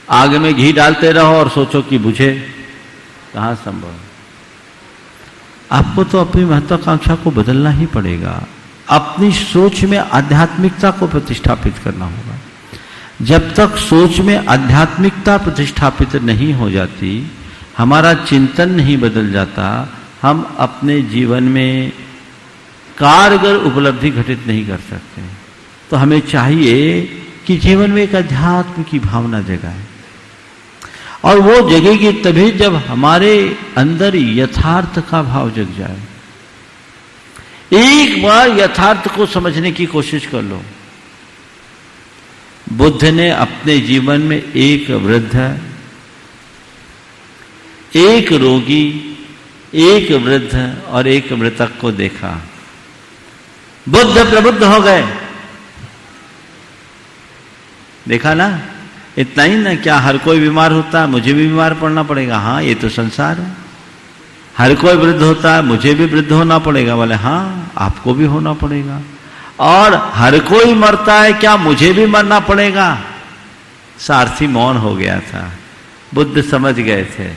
आग में घी डालते रहो और सोचो कि बुझे, कहाँ संभव। आपको तो अपनी महत्वाकांक्षा को बदलना ही पड़ेगा, अपनी सोच में आध्यात्मिकता को प्रतिष्ठापित करना होगा। जब तक सोच में आध्यात्मिकता प्रतिष्ठापित नहीं हो जाती, हमारा चिंतन नहीं बदल जाता, हम अपने जीवन में कारगर उपलब्धि घटित नहीं कर सकते। तो हमें चाहिए कि जीवन में एक अध्यात्म की भावना जगाए, और वो जगेगी तभी जब हमारे अंदर यथार्थ का भाव जग जाए। एक बार यथार्थ को समझने की कोशिश कर लो। बुद्ध ने अपने जीवन में एक वृद्ध, एक रोगी, एक वृद्ध और एक मृतक को देखा। बुद्ध प्रबुद्ध हो गए। देखा ना, इतना ही ना, क्या हर कोई बीमार होता है, मुझे भी बीमार पड़ना पड़ेगा? हाँ, ये तो संसार है। हर कोई वृद्ध होता है, मुझे भी वृद्ध होना पड़ेगा? बोले हाँ, आपको भी होना पड़ेगा। और हर कोई मरता है, क्या मुझे भी मरना पड़ेगा? सारथी मौन हो गया था। बुद्ध समझ गए थे,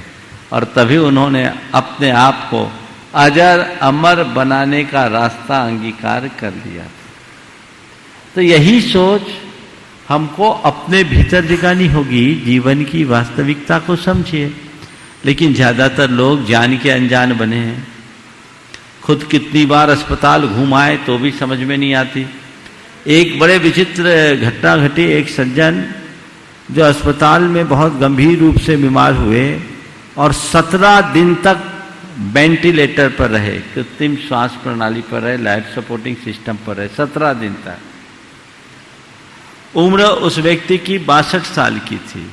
और तभी उन्होंने अपने आप को अजर अमर बनाने का रास्ता अंगीकार कर लिया। तो यही सोच हमको अपने भीतर जगानी होगी। जीवन की वास्तविकता को समझिए। लेकिन ज्यादातर लोग जान के अनजान बने हैं। खुद कितनी बार अस्पताल घुमाए तो भी समझ में नहीं आती। एक बड़े विचित्र घटना घटी। एक सज्जन जो अस्पताल में बहुत गंभीर रूप से बीमार हुए और 17 दिन तक वेंटिलेटर पर रहे, कृत्रिम श्वास प्रणाली पर रहे, लाइफ सपोर्टिंग सिस्टम पर रहे, 17 दिन तक। उम्र उस व्यक्ति की 62 साल की थी।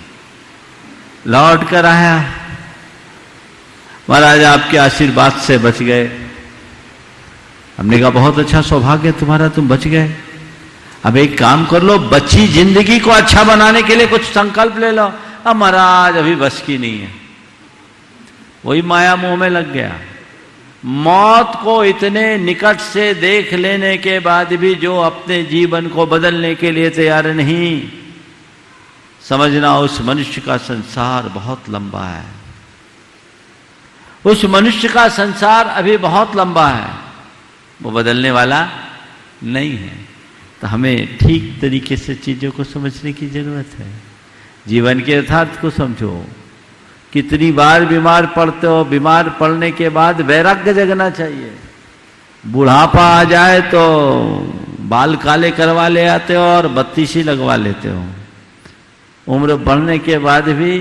लौट कर आया, महाराज आपके आशीर्वाद से बच गए। हमने कहा बहुत अच्छा सौभाग्य तुम्हारा, तुम बच गए। अब एक काम कर लो, बची जिंदगी को अच्छा बनाने के लिए कुछ संकल्प ले लो। अब महाराज अभी बस की नहीं है। वही माया मोह में लग गया। मौत को इतने निकट से देख लेने के बाद भी जो अपने जीवन को बदलने के लिए तैयार नहीं, समझना उस मनुष्य का संसार बहुत लंबा है। उस मनुष्य का संसार अभी बहुत लंबा है, वो बदलने वाला नहीं है। तो हमें ठीक तरीके से चीजों को समझने की जरूरत है। जीवन के यथार्थ को समझो। कितनी बार बीमार पड़ते हो, बीमार पड़ने के बाद वैराग्य जगना चाहिए। बुढ़ापा आ जाए तो बाल काले करवा ले आते हो और बत्तीसी लगवा लेते हो। उम्र बढ़ने के बाद भी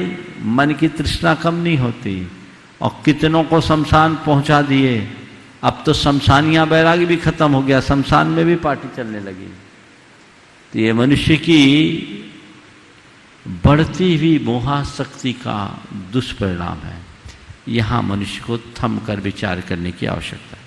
मन की तृष्णा कम नहीं होती, और कितनों को शमशान पहुंचा दिए। अब तो शमशानिया बैरागी भी खत्म हो गया, शमशान में भी पार्टी चलने लगी। तो ये मनुष्य की बढ़ती हुई मोहाशक्ति का दुष्परिणाम है। यहां मनुष्य को थम कर विचार करने की आवश्यकता है।